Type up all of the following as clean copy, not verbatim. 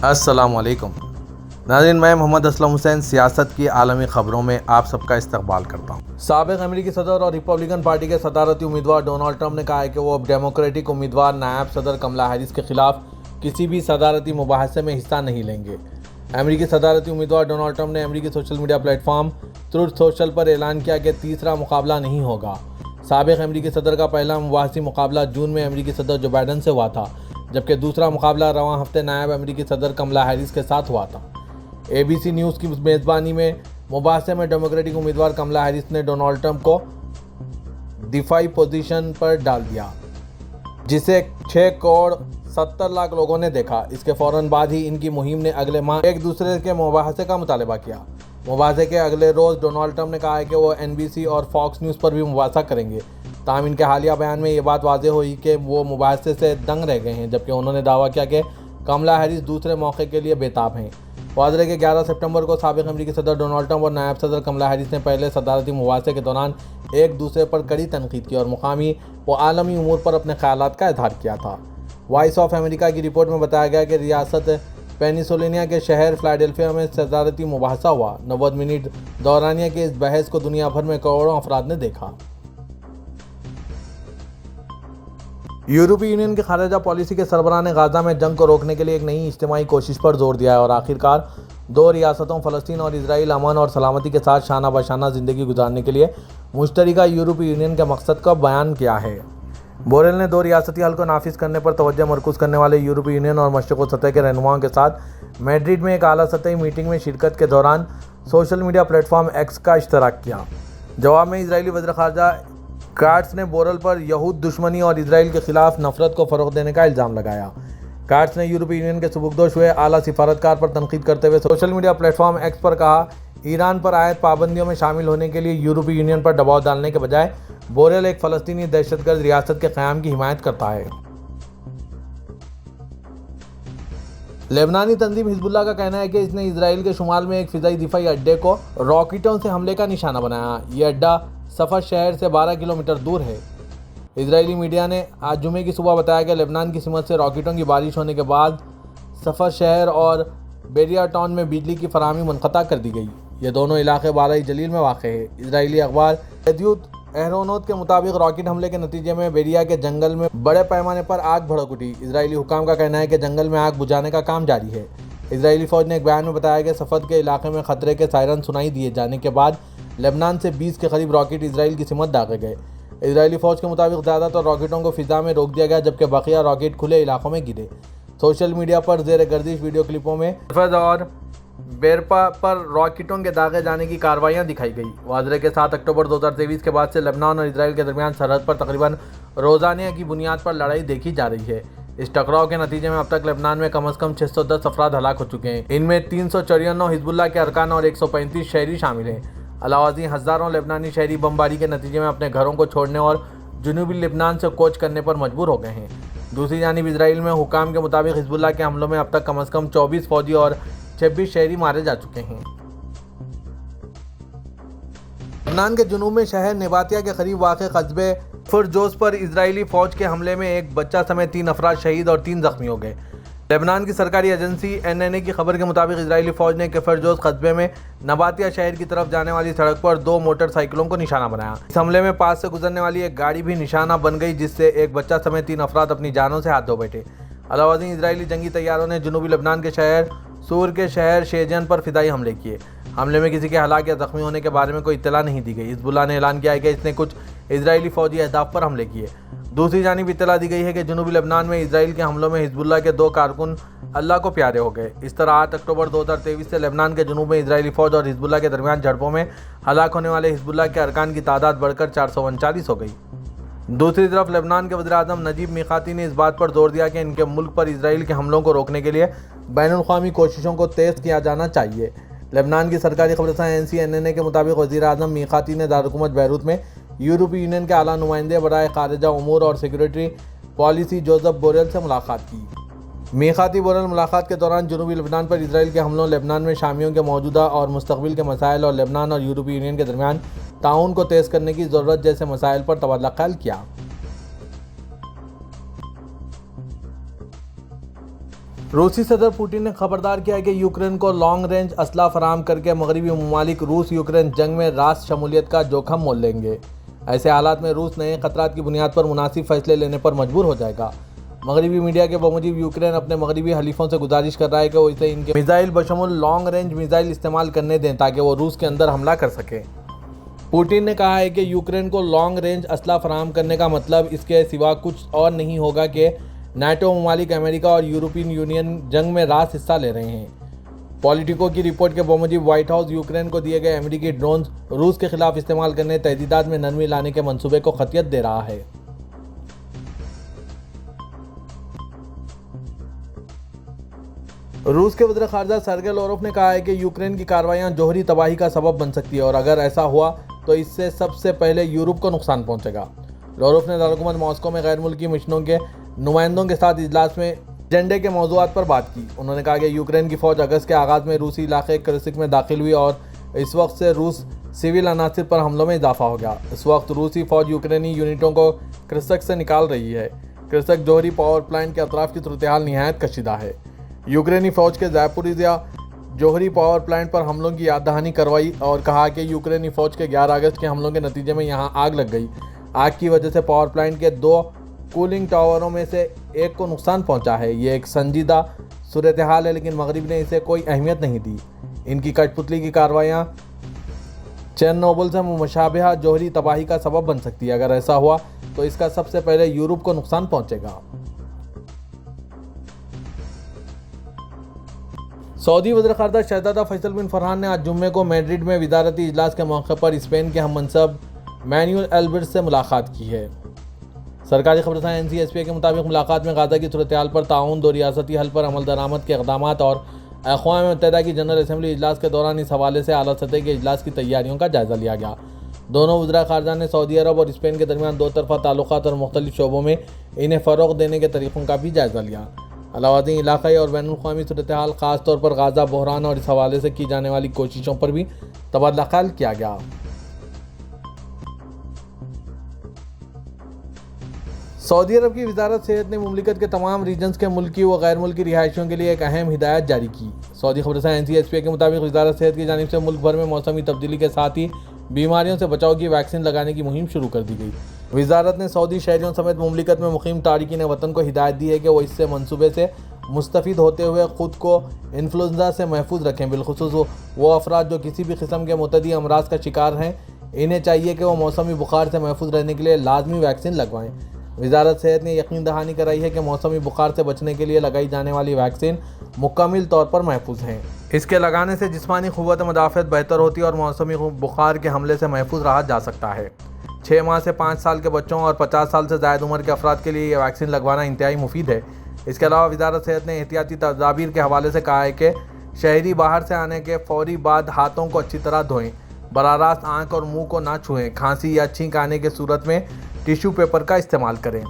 السلام علیکم ناظرین، میں محمد اسلم حسین سیاست کی عالمی خبروں میں آپ سب کا استقبال کرتا ہوں۔ سابق امریکی صدر اور ریپبلکن پارٹی کے صدارتی امیدوار ڈونلڈ ٹرمپ نے کہا ہے کہ وہ اب ڈیموکریٹک امیدوار نائب صدر کملا ہیرس کے خلاف کسی بھی صدارتی مباحثے میں حصہ نہیں لیں گے۔ امریکی صدارتی امیدوار ڈونلڈ ٹرمپ نے امریکی social media platform Truth Social پر اعلان کیا کہ تیسرا مقابلہ نہیں ہوگا۔ سابق امریکی صدر کا پہلا مباحثی مقابلہ جون میں امریکی صدر جو بائیڈن سے ہوا تھا، جبکہ دوسرا مقابلہ رواں ہفتے نائب امریکی صدر کملا ہیرس کے ساتھ ہوا تھا۔ اے بی سی نیوز کی میزبانی میں مباحثے میں ڈیموکریٹک امیدوار کملا ہیرس نے ڈونلڈ ٹرمپ کو دفاعی پوزیشن پر ڈال دیا، جسے 6.70 کروڑ لوگوں نے دیکھا۔ اس کے فوراً بعد ہی ان کی مہم نے اگلے ماہ ایک دوسرے کے مباحثے کا مطالبہ کیا۔ مباحثے کے اگلے روز ڈونلڈ ٹرمپ نے کہا ہے کہ وہ NBC اور فاکس نیوز پر بھی مباحثہ کریں گے۔ تاہم ان کے حالیہ بیان میں یہ بات واضح ہوئی کہ وہ مباحثے سے دنگ رہ گئے ہیں، جبکہ انہوں نے دعویٰ کیا کہ کملا ہیرس دوسرے موقع کے لیے بےتاب ہیں۔ واضح ہے کہ 11 ستمبر کو سابق امریکی صدر ڈونلڈ ٹرمپ اور نائب صدر کملا ہیرس نے پہلے صدارتی مباحثے کے دوران ایک دوسرے پر کڑی تنقید کی اور مقامی و عالمی امور پر اپنے خیالات کا اظہار کیا تھا۔ وائس آف امریکہ کی رپورٹ میں بتایا گیا کہ ریاست پینسلوانیا کے شہر فلاڈیلفیا میں صدارتی مباحثہ ہوا۔ 90 منٹ دورانیہ کے اس بحث کو دنیا بھر میں کروڑوں افراد نے دیکھا۔ یورپی یونین کی خارجہ پالیسی کے سربراہ نے غزہ میں جنگ کو روکنے کے لیے ایک نئی اجتماعی کوشش پر زور دیا ہے اور آخرکار دو ریاستوں فلسطین اور اسرائیل امن اور سلامتی کے ساتھ شانہ بشانہ زندگی گزارنے کے لیے مشترکہ یورپی یونین کے مقصد کا بیان کیا ہے۔ بوریل نے دو ریاستی حل کو نافذ کرنے پر توجہ مرکوز کرنے والے یورپی یونین اور مشرق وسطیٰ کے رہنماؤں کے ساتھ میڈرڈ میں ایک اعلیٰ سطحی میٹنگ میں شرکت کے دوران social media platform x کا اشتراک کیا۔ جواب میں اسرائیلی وزیر خارجہ کاٹس نے بوریل پر یہود دشمنی اور اسرائیل کے خلاف نفرت کو فروغ دینے کا الزام لگایا۔ کاٹس نے یورپی یونین کے سبکدوش ہوئے اعلیٰ سفارتکار پر تنقید کرتے ہوئے social media platform X پر کہا، ایران پر عائد پابندیوں میں شامل ہونے کے لیے یورپی یونین پر دباؤ ڈالنے کے بجائے بوریل ایک فلسطینی دہشت گرد ریاست کے قیام کی حمایت کرتا ہے۔ لبنانی تنظیم حزب اللہ کا کہنا ہے کہ اس نے اسرائیل کے شمال میں ایک فضائی دفاعی اڈے کو راکٹوں سے حملے کا نشانہ بنایا۔ یہ اڈا صفر شہر سے 12 کلومیٹر دور ہے۔ اسرائیلی میڈیا نے آج جمعے کی صبح بتایا کہ لبنان کی سمت سے راکٹوں کی بارش ہونے کے بعد صفر شہر اور بیریا ٹاؤن میں بجلی کی فراہمی منقطع کر دی گئی۔ یہ دونوں علاقے بالائے جلیل میں واقع ہیں۔ اسرائیلی اخبار یدیوت اہرونوت کے مطابق راکٹ حملے کے نتیجے میں بیریا کے جنگل میں بڑے پیمانے پر آگ بھڑک اٹھی۔ اسرائیلی حکام کا کہنا ہے کہ جنگل میں آگ بجھانے کا کام جاری ہے۔ اسرائیلی فوج نے ایک بیان میں بتایا کہ صفد کے علاقے میں خطرے کے سائرن سنائی دیے جانے کے بعد لبنان سے 20 کے قریب راکٹ اسرائیل کی سمت داغے گئے۔ اسرائیلی فوج کے مطابق زیادہ تر راکٹوں کو فضا میں روک دیا گیا، جبکہ بقیہ راکٹ کھلے علاقوں میں گرے۔ سوشل میڈیا پر زیر گردش ویڈیو کلپوں میں صفد اور بیرپا پر راکٹوں کے داغے جانے کی کارروائیاں دکھائی گئی۔ واضح ہے کہ 7 اکتوبر 2023 کے بعد سے لبنان اور اسرائیل کے درمیان سرحد پر تقریباً روزانہ کی بنیاد پر لڑائی دیکھی جا رہی ہے۔ اس ٹکراؤ کے نتیجے میں اب تک لبنان میں کم از کم 610 افراد ہلاک ہو چکے ہیں۔ ان میں 394 حزب اللہ کے ارکان اور 135 شہری شامل ہیں۔ علاوہ ازیں ہزاروں لبنانی شہری بمباری کے نتیجے میں اپنے گھروں کو چھوڑنے اور جنوبی لبنان سے کوچ کرنے پر مجبور ہو گئے ہیں۔ دوسری جانب اسرائیل میں حکام کے مطابق حزب اللہ کے حملوں میں اب تک کم از کم 24 فوجی اور 26 شہری مارے جا چکے ہیں۔ لبنان کے جنوب میں شہر نباتیہ کے قریب واقع قصبے کفر جوز پر اسرائیلی فوج کے حملے میں ایک بچہ سمیت 3 افراد شہید اور 3 زخمی ہو گئے۔ لبنان کی سرکاری ایجنسی NNA کی خبر کے مطابق اسرائیلی فوج نے کفر جوز قصبے میں نباتیہ شہر کی طرف جانے والی سڑک پر 2 موٹر سائیکلوں کو نشانہ بنایا۔ اس حملے میں پاس سے گزرنے والی ایک گاڑی بھی نشانہ بن گئی، جس سے ایک بچہ سمیت 3 افراد اپنی جانوں سے ہاتھ دھو بیٹھے۔ علاوہ ازیں اسرائیلی جنگی طیاروں نے جنوبی لبنان کے شہر سور کے شہر شیجن پر فضائی حملے کیے۔ حملے میں کسی کے ہلاک یا زخمی ہونے کے بارے میں کوئی اطلاع نہیں دی گئی۔ حزب اللہ نے اعلان کیا ہے کہ اس نے کچھ اسرائیلی فوجی اہداف پر حملے کیے۔ دوسری جانب اطلاع دی گئی ہے کہ جنوبی لبنان میں اسرائیل کے حملوں میں حزب اللہ کے 2 کارکن اللہ کو پیارے ہو گئے۔ اس طرح 8 اکتوبر 2023 سے لبنان کے جنوب میں اسرائیلی فوج اور حزب اللہ کے درمیان جھڑپوں میں ہلاک ہونے والے حزب اللہ کے ارکان کی تعداد بڑھ کر 439 ہو گئی۔ دوسری طرف لبنان کے وزیر اعظم نجیب میقاتی نے اس بات پر زور دیا کہ ان کے ملک پر اسرائیل کے حملوں کو روکنے کے لیے بین الاقوامی کوششوں کو تیز کیا جانا چاہیے۔ لبنان کی سرکاری خبررساں ایجنسی NNA کے مطابق وزیر اعظم میقاتی نے دارالحکومت بیروت میں یورپی یونین کے اعلیٰ نمائندے برائے خارجہ امور اور سیکورٹی پالیسی جوزف بوریل سے ملاقات کی۔ میقاتی بوریل ملاقات کے دوران جنوبی لبنان پر اسرائیل کے حملوں، لبنان میں شامیوں کے موجودہ اور مستقبل کے مسائل اور لبنان اور یورپی یونین کے درمیان تعاون کو تیز کرنے کی ضرورت جیسے مسائل پر تبادلہ خیال کیا۔ روسی صدر پوٹن نے خبردار کیا ہے کہ یوکرین کو لانگ رینج اسلحہ فراہم کر کے مغربی ممالک روس یوکرین جنگ میں راست شمولیت کا جوخم مول لیں گے۔ ایسے حالات میں روس نئے خطرات کی بنیاد پر مناسب فیصلے لینے پر مجبور ہو جائے گا۔ مغربی میڈیا کے بموجب یوکرین اپنے مغربی حلیفوں سے گزارش کر رہا ہے کہ وہ اسے ان کے میزائل بشمول لانگ رینج میزائل استعمال کرنے دیں تاکہ وہ روس کے اندر حملہ کر سکیں۔ پوٹن نے کہا ہے کہ یوکرین کو لانگ رینج اسلحہ فراہم کرنے کا مطلب اس کے سوا کچھ اور نہیں ہوگا کہ نیٹو ممالک امریکہ اور یورپین یونین جنگ میں راست حصہ لے رہے ہیں۔ پولیٹیکو کی رپورٹ کے بموجب وائٹ ہاؤس یوکرین کو دیے گئے امریکی ڈرونز روس کے خلاف استعمال کرنے تجدیدات میں نرمی لانے کے منصوبے کو خطیت دے رہا ہے۔ روس کے وزیر خارجہ سرگئی لاروف نے کہا ہے کہ یوکرین کی کارروائیاں جوہری تباہی کا سبب بن سکتی ہے اور اگر ایسا ہوا تو اس سے سب سے پہلے یورپ کو نقصان پہنچے گا۔ لاروف نے دارالحکومت ماسکو میں غیر ملکی مشنوں کے نمائندوں کے ساتھ اجلاس میں ایجنڈے کے موضوعات پر بات کی۔ انہوں نے کہا کہ یوکرین کی فوج اگست کے آغاز میں روسی علاقے کرسک میں داخل ہوئی اور اس وقت سے روس سول عناصر پر حملوں میں اضافہ ہو گیا۔ اس وقت روسی فوج یوکرینی یونٹوں کو کرسک سے نکال رہی ہے۔ کرسک جوہری پاور پلانٹ کے اطراف کی صورتحال نہایت کشیدہ ہے۔ یوکرینی فوج کے زاپوریژیا جوہری پاور پلانٹ پر حملوں کی یاد دہانی کروائی اور کہا کہ یوکرینی فوج کے 11 اگست کے حملوں کے نتیجے میں یہاں آگ لگ گئی۔ آگ کی وجہ سے پاور پلانٹ کے 2 کولنگ ٹاوروں میں سے ایک کو نقصان پہنچا ہے۔ یہ ایک سنجیدہ صورتحال ہے لیکن مغرب نے اسے کوئی اہمیت نہیں دی۔ ان کی کٹ پتلی کی کارروائیاں چیرنوبل سے مشابہہ جوہری تباہی کا سبب بن سکتی ہے۔ اگر ایسا ہوا تو اس کا سب سے پہلے یورپ کو نقصان پہنچے گا۔ سعودی وزیر خارجہ شہزادہ فیصل بن فرحان نے آج جمعے کو میڈرڈ میں وزارتی اجلاس کے موقع پر اسپین کے ہم منصب مینوئل البرز سے ملاقات کی ہے۔ سرکاری خبررساں NCSPA کے مطابق ملاقات میں غزہ کی صورتحال پر تعاون، دو ریاستی حل پر عمل درآمد کے اقدامات اور اقوام متحدہ کی جنرل اسمبلی اجلاس کے دوران اس حوالے سے اعلیٰ سطح کے اجلاس کی تیاریوں کا جائزہ لیا گیا۔ دونوں وزراء خارجہ نے سعودی عرب اور اسپین کے درمیان دو طرفہ تعلقات اور مختلف شعبوں میں انہیں فروغ دینے کے طریقوں کا بھی جائزہ لیا۔ علاوہ ازیں علاقائی اور بین الاقوامی صورتحال، خاص طور پر غزہ بحران اور اس حوالے سے کی جانے والی کوششوں پر بھی تبادلہ خیال کیا گیا۔ سعودی عرب کی وزارت صحت نے مملکت کے تمام ریجنز کے ملکی و غیر ملکی رہائشیوں کے لیے ایک اہم ہدایت جاری کی۔ سعودی خبررساں NCSPA کے مطابق وزارت صحت کی جانب سے ملک بھر میں موسمی تبدیلی کے ساتھ ہی بیماریوں سے بچاؤ کی ویکسین لگانے کی مہم شروع کر دی گئی۔ وزارت نے سعودی شہریوں سمیت مملکت میں مقیم تارکین وطن کو ہدایت دی ہے کہ وہ اس سے منصوبے سے مستفید ہوتے ہوئے خود کو انفلوئنزا سے محفوظ رکھیں۔ بالخصوص وہ افراد جو کسی بھی قسم کے معتدی امراض کا شکار ہیں، انہیں چاہیے کہ وہ موسمی بخار سے محفوظ رہنے کے لیے لازمی ویکسین لگوائیں۔ وزارت صحت نے یقین دہانی کرائی ہے کہ موسمی بخار سے بچنے کے لیے لگائی جانے والی ویکسین مکمل طور پر محفوظ ہیں۔ اس کے لگانے سے جسمانی قوت مدافعت بہتر ہوتی ہے اور موسمی بخار کے حملے سے محفوظ رہا جا سکتا ہے۔ 6 ماہ سے 5 سال کے بچوں اور 50 سال سے زائد عمر کے افراد کے لیے یہ ویکسین لگوانا انتہائی مفید ہے۔ اس کے علاوہ وزارت صحت نے احتیاطی تدابیر کے حوالے سے کہا ہے کہ شہری باہر سے آنے کے فوری بعد ہاتھوں کو اچھی طرح دھوئیں، براہ راست آنکھ اور منہ کو نہ چھوئیں، کھانسی یا چھینک آنے کی صورت میں ٹیشو پیپر کا استعمال کریں۔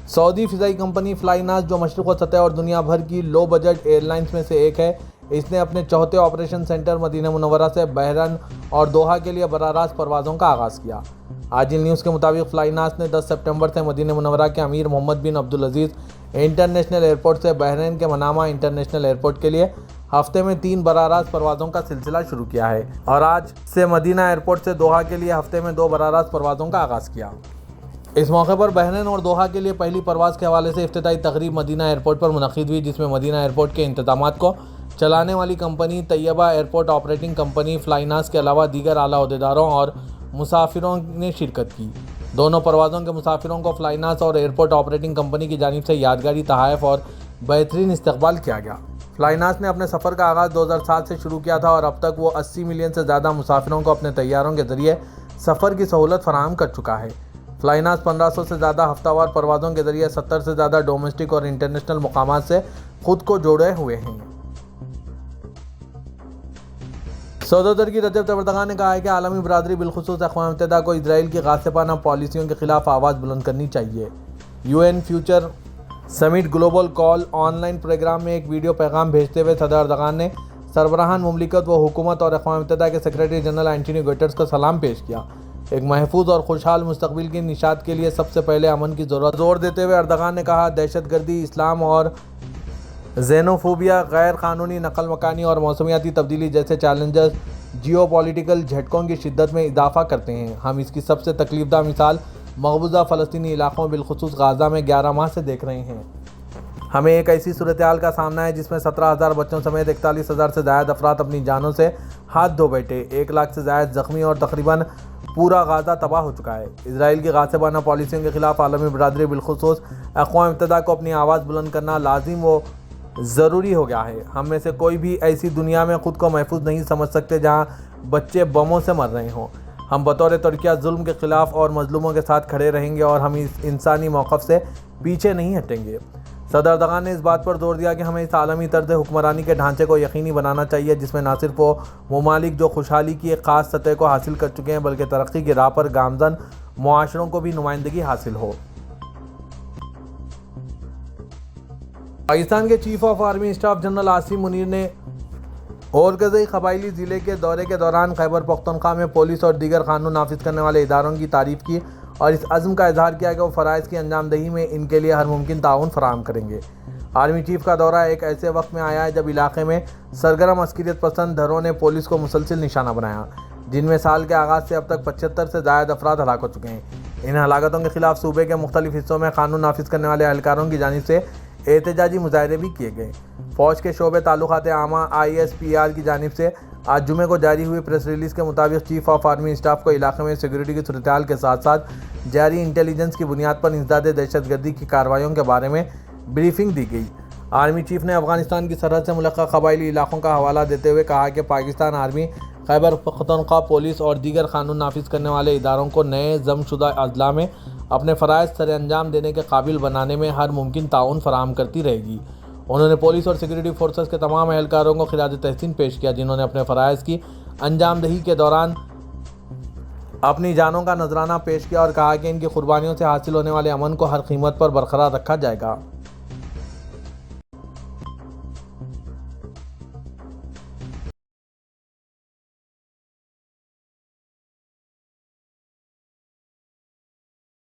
سعودی فضائی کمپنی فلائی ناس، جو مشرق وسط اور دنیا بھر کی لو بجٹ ایئر لائنز میں سے ایک ہے، اس نے اپنے چوتھے آپریشن سینٹر مدینہ منورہ سے بحرین اور دوحہ کے لیے براہ راست پروازوں کا آغاز کیا۔ عاجل نیوز کے مطابق فلائی ناس نے 10 سپٹمبر سے مدینہ منورہ کے امیر محمد بن عبدالعزیز انٹرنیشنل ایئرپورٹ سے بحرین کے منامہ انٹرنیشنل ایئرپورٹ کے لیے ہفتے میں 3 براہ راست پروازوں کا سلسلہ شروع کیا ہے اور آج سے مدینہ ایئرپورٹ سے دوحہ کے لیے ہفتے میں 2 براہ راست پروازوں کا آغاز کیا۔ اس موقع پر بحرین اور دوحہ کے لیے پہلی پرواز کے حوالے سے افتتاحی تقریب مدینہ ایئرپورٹ پر منعقد ہوئی، جس میں مدینہ ایئرپورٹ کے انتظامات کو چلانے والی کمپنی طیبہ ایئرپورٹ آپریٹنگ کمپنی فلائی ناس کے علاوہ دیگر اعلیٰ عہدیداروں اور مسافروں نے شرکت کی۔ دونوں پروازوں کے مسافروں کو فلائی ناس اور ایئرپورٹ آپریٹنگ کمپنی کی جانب سے یادگاری تحائف اور بہترین استقبال کیا گیا۔ فلائی ناس نے اپنے سفر کا آغاز 2007 سے شروع کیا تھا اور اب تک وہ 80 ملین سے زیادہ مسافروں کو اپنے طیاروں کے ذریعے سفر کی سہولت فراہم کر چکا ہے۔ فلائی ناس 1500 سے زیادہ ہفتہ وار پروازوں کے ذریعے 70 سے زیادہ ڈومیسٹک اور انٹرنیشنل مقامات سے خود کو جوڑے ہوئے ہیں۔ سعودی صدر کی رجب طیب اردوغان نے کہا ہے کہ عالمی برادری بالخصوص اقوام متحدہ کو اسرائیل کی غاصبانہ پالیسیوں کے خلاف آواز بلند کرنی چاہیے۔ UN future summit global call online programme میں ایک ویڈیو پیغام بھیجتے ہوئے صدر اردوغان نے سربراہان مملکت و حکومت اور اقوام متحدہ کے سیکریٹری جنرل اینٹونیو گٹرس کو سلام پیش کیا۔ ایک محفوظ اور خوشحال مستقبل کی نشاط کے لیے سب سے پہلے امن کی ضرورت زور دیتے ہوئے اردغان نے کہا، دہشت گردی، اسلام اور زینوفوبیا، غیر قانونی نقل مکانی اور موسمیاتی تبدیلی جیسے چیلنجز جیو پولیٹیکل جھٹکوں کی شدت میں اضافہ کرتے ہیں۔ ہم اس کی سب سے تکلیف دہ مثال مقبوضہ فلسطینی علاقوں بالخصوص غزہ میں 11 ماہ سے دیکھ رہے ہیں۔ ہمیں ایک ایسی صورتحال کا سامنا ہے جس میں 17,000 بچوں سمیت 41,000 سے زائد افراد اپنی جانوں سے ہاتھ دھو بیٹھے، 1 لاکھ سے زائد زخمی اور تقریباً پورا غزہ تباہ ہو چکا ہے۔ اسرائیل کی غاصبانہ پالیسیوں کے خلاف عالمی برادری بالخصوص اقوام متحدہ کو اپنی آواز بلند کرنا لازم و ضروری ہو گیا ہے۔ ہم میں سے کوئی بھی ایسی دنیا میں خود کو محفوظ نہیں سمجھ سکتے جہاں بچے بموں سے مر رہے ہوں۔ ہم بطور ترکیہ ظلم کے خلاف اور مظلوموں کے ساتھ کھڑے رہیں گے اور ہم اس انسانی موقف سے پیچھے نہیں ہٹیں گے۔ صدر اردغان نے اس بات پر زور دیا کہ ہمیں اس عالمی طرز حکمرانی کے ڈھانچے کو یقینی بنانا چاہیے جس میں نہ صرف وہ ممالک جو خوشحالی کی ایک خاص سطح کو حاصل کر چکے ہیں بلکہ ترقی کی راہ پر گامزن معاشروں کو بھی نمائندگی حاصل ہو۔ پاکستان کے chief of army staff general Asim Munir نے اورکزئی قبائلی ضلع کے دورے کے دوران خیبر پختونخوا میں پولیس اور دیگر قانون نافذ کرنے والے اداروں کی تعریف کی اور اس عزم کا اظہار کیا کہ وہ فرائض کی انجام دہی میں ان کے لیے ہر ممکن تعاون فراہم کریں گے۔ آرمی چیف کا دورہ ایک ایسے وقت میں آیا ہے جب علاقے میں سرگرم عسکریت پسند دھڑوں نے پولیس کو مسلسل نشانہ بنایا، جن میں سال کے آغاز سے اب تک 75 سے زائد افراد ہلاک ہو چکے ہیں۔ ان ہلاکتوں کے خلاف صوبے کے مختلف حصوں میں قانون نافذ کرنے والے اہلکاروں کی جانب سے احتجاجی مظاہرے بھی کیے گئے۔ فوج کے شعبے تعلقات عامہ ISPR کی جانب سے آج جمعے کو جاری ہوئی پریس ریلیز کے مطابق چیف آف آرمی اسٹاف کو علاقے میں سیکورٹی کی صورتحال کے ساتھ ساتھ جاری انٹیلیجنس کی بنیاد پر انسداد دہشت گردی کی کارروائیوں کے بارے میں بریفنگ دی گئی۔ آرمی چیف نے افغانستان کی سرحد سے ملحقہ قبائلی علاقوں کا حوالہ دیتے ہوئے کہا کہ پاکستان آرمی، خیبر پختونخوا پولیس اور دیگر قانون نافذ کرنے والے اداروں کو نئے ضم شدہ اضلاع میں اپنے فرائض سر انجام دینے کے قابل بنانے میں ہر ممکن تعاون فراہم کرتی رہے گی۔ انہوں نے پولیس اور سیکورٹی فورسز کے تمام اہلکاروں کو خراج تحسین پیش کیا جنہوں نے اپنے فرائض کی انجام دہی کے دوران اپنی جانوں کا نذرانہ پیش کیا اور کہا کہ ان کی قربانیوں سے حاصل ہونے والے امن کو ہر قیمت پر برقرار رکھا جائے گا۔